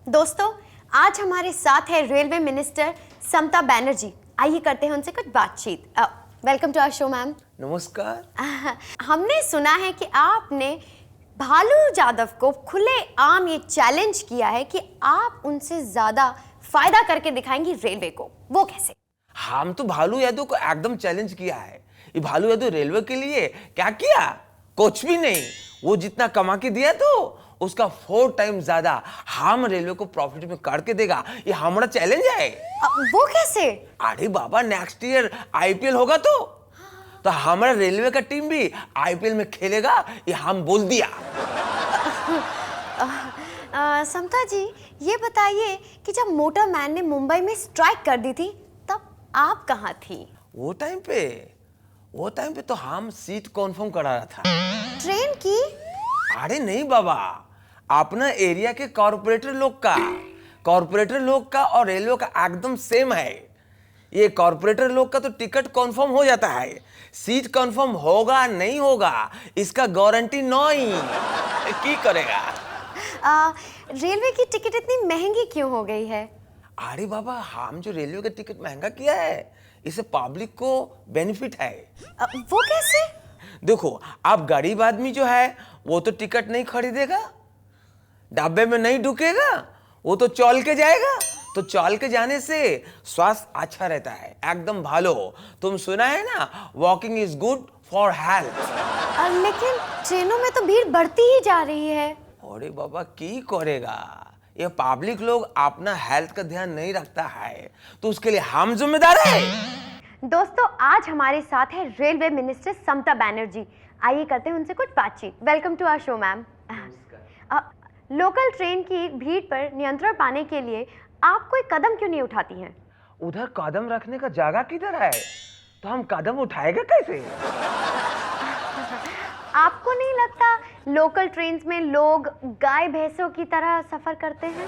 दोस्तों, आज हमारे साथ है रेलवे मिनिस्टर समता बनर्जी। आइए करते हैं उनसे कुछ बातचीत। Welcome to our show ma'am. नमस्कार। हमने सुना है कि आपने भालू यादव को खुले आम ये चैलेंज किया है कि आप उनसे ज्यादा फायदा करके दिखाएंगी रेलवे को। वो कैसे? हम तो भालू यादव को एकदम चैलेंज किया है। ये भालू यादव रेलवे के लिए क्या किया? कुछ भी नहीं। वो जितना कमा के दिया तो उसका 4 टाइम ज्यादा हम रेलवे को प्रॉफिट में करके देगा। ये हमारा चैलेंज है। वो कैसे? अरे बाबा, नेक्स्ट ईयर आईपीएल होगा तो हमारा रेलवे का टीम भी आईपीएल में खेलेगा, ये हम बोल दिया। समता जी, ये बताइए कि जब मोटर मैन ने मुंबई में स्ट्राइक कर दी थी तब आप कहाँ थी? वो टाइम पे तो हम सीट कॉन्फर्म करा रहा था। ट्रेन की? अरे नहीं बाबा, अपना एरिया के कॉर्पोरेटर लोग का और रेलवे का एकदम सेम है। ये कॉर्पोरेटर लोग का तो टिकट कंफर्म हो जाता है, सीट कंफर्म होगा नहीं होगा इसका गारंटी नहीं। की करेगा? रेलवे की टिकट इतनी महंगी क्यों हो गई है? अरे बाबा, हम जो रेलवे का टिकट महंगा किया है इससे पब्लिक को बेनिफिट है। वो कैसे? देखो, आप गरीब आदमी जो है वो तो टिकट नहीं खरीदेगा, डब्बे में नहीं ढुकेगा, वो तो चल के जाएगा। तो चल के जाने से स्वास्थ्य अच्छा रहता है, एकदम भालो। तुम सुना है ना, walking is good for health. लेकिन ट्रेनों में तो भीड़ बढ़ती ही जा रही है। अरे बाबा, की करेगा? ये पब्लिक लोग अपना हेल्थ का ध्यान नहीं रखता है तो उसके लिए हम जिम्मेदार है। दोस्तों, आज हमारे साथ है रेलवे मिनिस्टर समता बनर्जी। आइए करते हैं उनसे कुछ बातचीत। Welcome to our show ma'am. Local train की भीड़ पर नियंत्रण पाने के लिए आप कोई कदम क्यों नहीं उठाती हैं? उधर कदम रखने का जगह किधर है तो हम कदम उठाएगा कैसे? आपको नहीं लगता लोकल ट्रेन्स में लोग गाय भैंसों की तरह सफर करते हैं?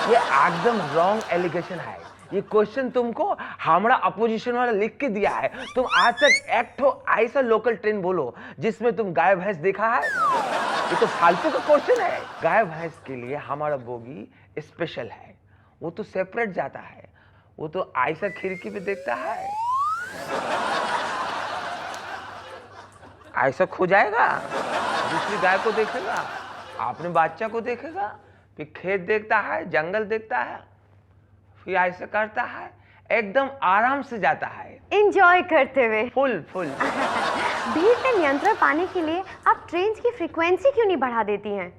ये एकदम रॉन्ग एलिगेशन है। ये क्वेश्चन तुमको हमारा अपोजिशन वाला लिख के दिया है। तुम आज तक एक ठो ऐसा लोकल ट्रेन बोलो जिसमें तुम गाय भैंस देखा है? ये तो फालतू का क्वेश्चन है। गाय भैंस के लिए हमारा बोगी स्पेशल है, वो तो सेपरेट जाता है, वो तो ऐसा खिड़की पे देखता है, ऐसा खो जाएगा, दूसरी गाय को देखेगा, अपने बच्चा को देखेगा, फिर खेत देखता है, जंगल देखता है, फिर ऐसा करता है, एकदम आराम से जाता है, एंजॉय करते हुए। फुल भीड़ पे नियंत्रण पाने के लिए आप ट्रेन की फ्रीक्वेंसी क्यों नहीं बढ़ा देती हैं?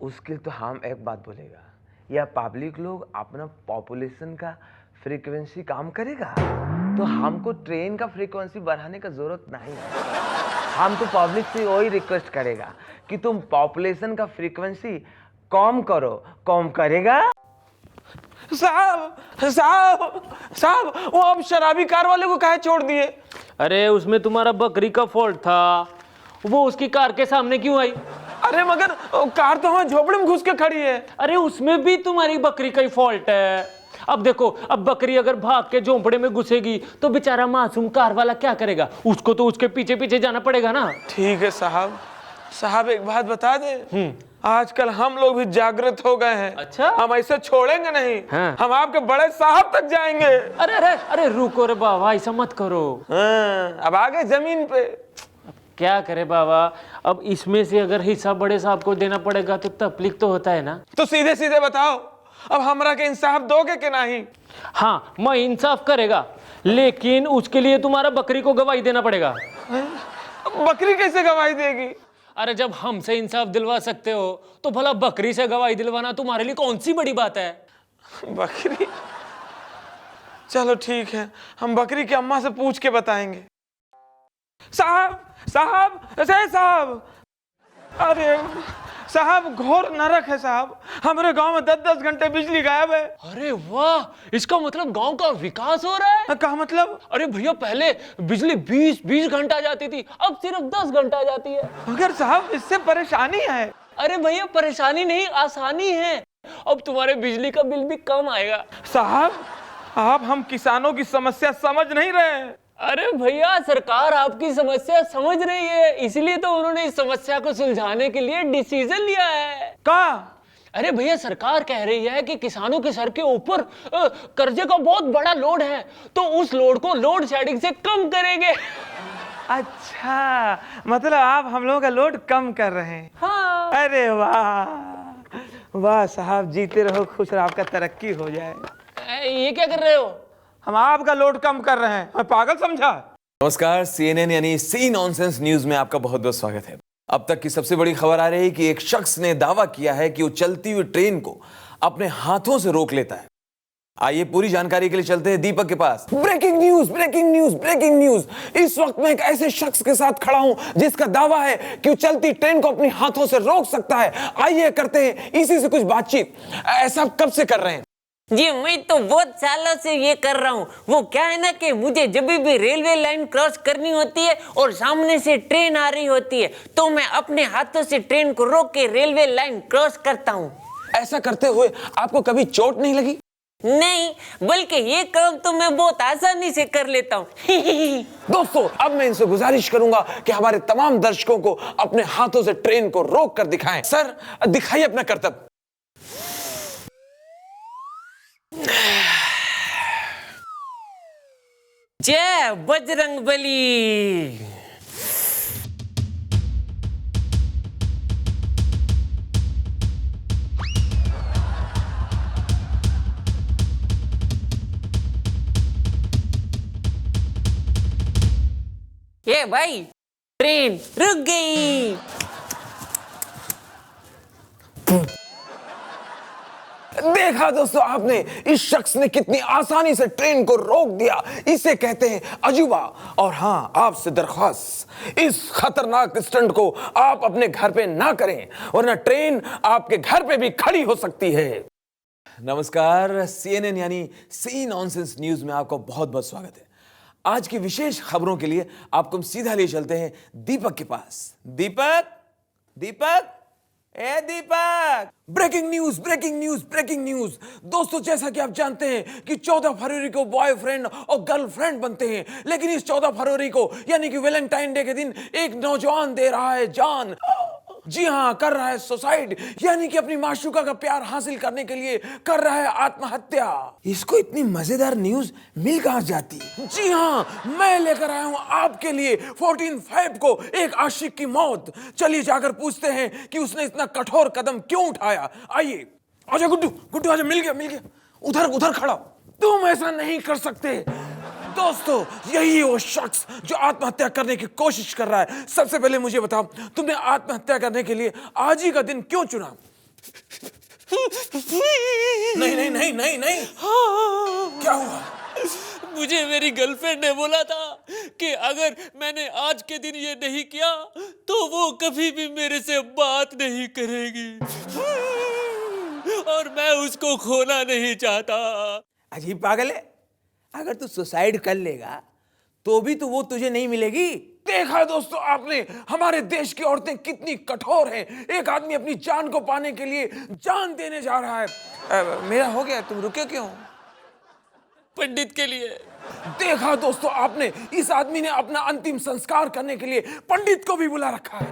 उसके लिए तो हम एक बात बोलेगा, या पब्लिक लोग अपना पॉपुलेशन का फ्रीक्वेंसी काम करेगा तो हमको ट्रेन का फ्रीक्वेंसी बढ़ाने का जरूरत नहीं है। हम तो पब्लिक से वही रिक्वेस्ट करेगा कि तुम पॉपुलेशन का फ्रीक्वेंसी कम करो। कम करेगा? साहब, वो आप शराबी कार वाले को काहे छोड़ दिए? अरे उसमें तुम्हारा बकरी का फॉल्ट था, वो उसकी कार के सामने क्यों आई? अरे मगर कार तो वहां झोपड़ी में घुस के खड़ी है। अरे उसमें भी तुम्हारी बकरी का ही फॉल्ट है। अब देखो, अब बकरी अगर भाग के झोंपड़े में घुसेगी तो बेचारा मासूम कार वाला क्या करेगा? उसको तो उसके पीछे पीछे जाना पड़ेगा ना। ठीक है साहब एक बात बता दे, आजकल हम लोग भी जागृत हो गए हैं। अच्छा? हम ऐसे छोड़ेंगे नहीं। हाँ। हम आपके बड़े साहब तक जाएंगे। अरे अरे अरे रुको रे बाबा, ऐसा मत करो। हाँ, अब आगे जमीन पे क्या करे बाबा, अब इसमें से अगर हिस्सा बड़े साहब को देना पड़ेगा तो तकलीफ तो होता है ना। तो सीधे सीधे बताओ, अब हमरा के इंसाफ दोगे कि नहीं? हाँ, मैं इंसाफ करेगा, लेकिन उसके लिए तुम्हारा बकरी को गवाही देना पड़ेगा। बकरी कैसे गवाही देगी? अरे जब हमसे इंसाफ दिलवा सकते हो तो भला बकरी से गवाही दिलवाना तुम्हारे लिए कौन सी बड़ी बात है? बकरी? चलो ठीक है, हम बकरी की अम्मा से पूछ के बताएंगे। साहब, अरे साहब, घोर नरक है साहब। हमारे गांव में 10-10 घंटे बिजली गायब है। अरे वाह, इसका मतलब गांव का विकास हो रहा है। क्या मतलब? अरे भैया, पहले बिजली 20 घंटा जाती थी, अब सिर्फ 10 घंटा जाती है। मगर साहब, इससे परेशानी है। अरे भैया, परेशानी नहीं, आसानी है। अब तुम्हारे बिजली का बिल भी कम आएगा। साहब, आप हम किसानों की समस्या समझ नहीं रहे हैं। अरे भैया, सरकार आपकी समस्या समझ रही है, इसलिए तो उन्होंने इस समस्या को सुलझाने के लिए डिसीजन लिया है। का? अरे भैया, सरकार कह रही है कि किसानों के सर के ऊपर कर्जे का बहुत बड़ा लोड है, तो उस लोड को लोड शेडिंग से कम करेंगे। अच्छा, मतलब आप हम लोगों का लोड कम कर रहे हैं। हाँ। अरे वाह वाह साहब, जीते रहो, खुश रहो, आपका तरक्की हो जाए। ये क्या कर रहे हो? हम आपका लोड कम कर रहे हैं, मैं पागल समझा? नमस्कार, CNN यानी सी नॉनसेंस न्यूज में आपका बहुत बहुत स्वागत है। अब तक की सबसे बड़ी खबर आ रही है कि एक शख्स ने दावा किया है कि वो चलती हुई ट्रेन को अपने हाथों से रोक लेता है। आइए पूरी जानकारी के लिए चलते हैं दीपक के पास। Breaking news, breaking news, breaking news. इस वक्त मैं एक ऐसे शख्स के साथ खड़ा हूं जिसका दावा है कि वो चलती ट्रेन को अपने हाथों से रोक सकता है। आइए करते हैं इसी से कुछ बातचीत। ऐसा कब से कर रहे हैं? जी मैं तो बहुत सालों से ये कर रहा हूँ। वो क्या है ना कि मुझे जब भी रेलवे लाइन क्रॉस करनी होती है और सामने से ट्रेन आ रही होती है, तो मैं अपने हाथों से ट्रेन को रोक के रेलवे लाइन क्रॉस करता हूँ। ऐसा करते हुए आपको कभी चोट नहीं लगी? नहीं, बल्कि ये काम तो मैं बहुत आसानी से कर लेता हूँ। दोस्तों, अब मैं इनसे गुजारिश करूंगा कि हमारे तमाम दर्शकों को अपने हाथों से ट्रेन को रोक कर दिखाएं। सर, दिखाइए अपना कर्तव्य। जय बजरंगबली। ये भाई, ट्रेन रुक गई। देखा दोस्तों आपने, इस शख्स ने कितनी आसानी से ट्रेन को रोक दिया। इसे कहते हैं अजूबा। और हाँ, आपसे दरख्वास्त, इस खतरनाक स्टंट को आप अपने घर पे ना करें, वरना ट्रेन आपके घर पे भी खड़ी हो सकती है। नमस्कार, CNN यानी सी नॉनसेंस न्यूज में आपका बहुत बहुत स्वागत है। आज की विशेष खबरों के लिए आपको हम सीधा ले चलते हैं दीपक के पास। दीपक, दीपक, ए Deepak. Breaking news, breaking news, breaking news. दोस्तों, जैसा कि आप जानते हैं कि 14 फरवरी को बॉयफ्रेंड और गर्लफ्रेंड बनते हैं, लेकिन इस 14 फरवरी को यानी कि वैलेंटाइन डे के दिन एक नौजवान दे रहा है जान। जी हाँ, कर रहा है सुसाइड, यानी कि अपनी माशूका का प्यार हासिल करने के लिए कर रहा है आत्महत्या। इसको इतनी मजेदार न्यूज मिल कहां जाती? जी हाँ, मैं लेकर आया हूं आपके लिए 14 फेब को एक आशिक की मौत। चलिए जाकर पूछते हैं कि उसने इतना कठोर कदम क्यों उठाया। आइए, आजा गुड्डू, गुड्डू आजा, मिल गया, मिल गया। उधर उधर खड़ा। तुम ऐसा नहीं कर सकते। दोस्तों, यही है वो शख्स जो आत्महत्या करने की कोशिश कर रहा है। सबसे पहले मुझे बताओ, तुमने आत्महत्या करने के लिए आज ही का दिन क्यों चुना? नहीं नहीं नहीं नहीं नहीं। क्या हुआ? मुझे मेरी गर्लफ्रेंड ने बोला था कि अगर मैंने आज के दिन ये नहीं किया तो वो कभी भी मेरे से बात नहीं करेगी, और मैं उसको खोना नहीं चाहता। अजीब पागल है, अगर तू सुसाइड कर लेगा तो भी तो वो तुझे नहीं मिलेगी। देखा दोस्तों आपने, हमारे देश की औरतें कितनी कठोर हैं। एक आदमी अपनी जान को पाने के लिए जान देने जा रहा है। मेरा हो गया, तुम रुके क्यों? पंडित के लिए। देखा दोस्तों आपने, इस आदमी ने अपना अंतिम संस्कार करने के लिए पंडित को भी बुला रखा है।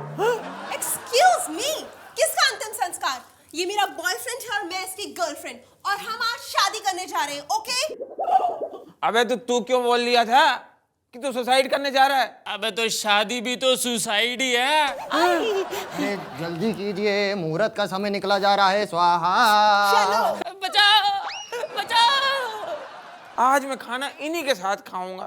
एक्सक्यूज मी, किसका अंतिम संस्कार? ये मेरा बॉयफ्रेंड है और मैं इसकी गर्लफ्रेंड, और हम आज शादी करने जा रहे हैं, ओके? अबे तो तू क्यों बोल लिया था कि तू सुसाइड करने जा रहा है? अबे तो शादी भी तो सुसाइड ही है। अरे जल्दी कीजिए, मुहूर्त का समय निकला जा रहा है। स्वाहा। चलो। बचाओ, बचाओ। आज मैं खाना इन्हीं के साथ खाऊंगा।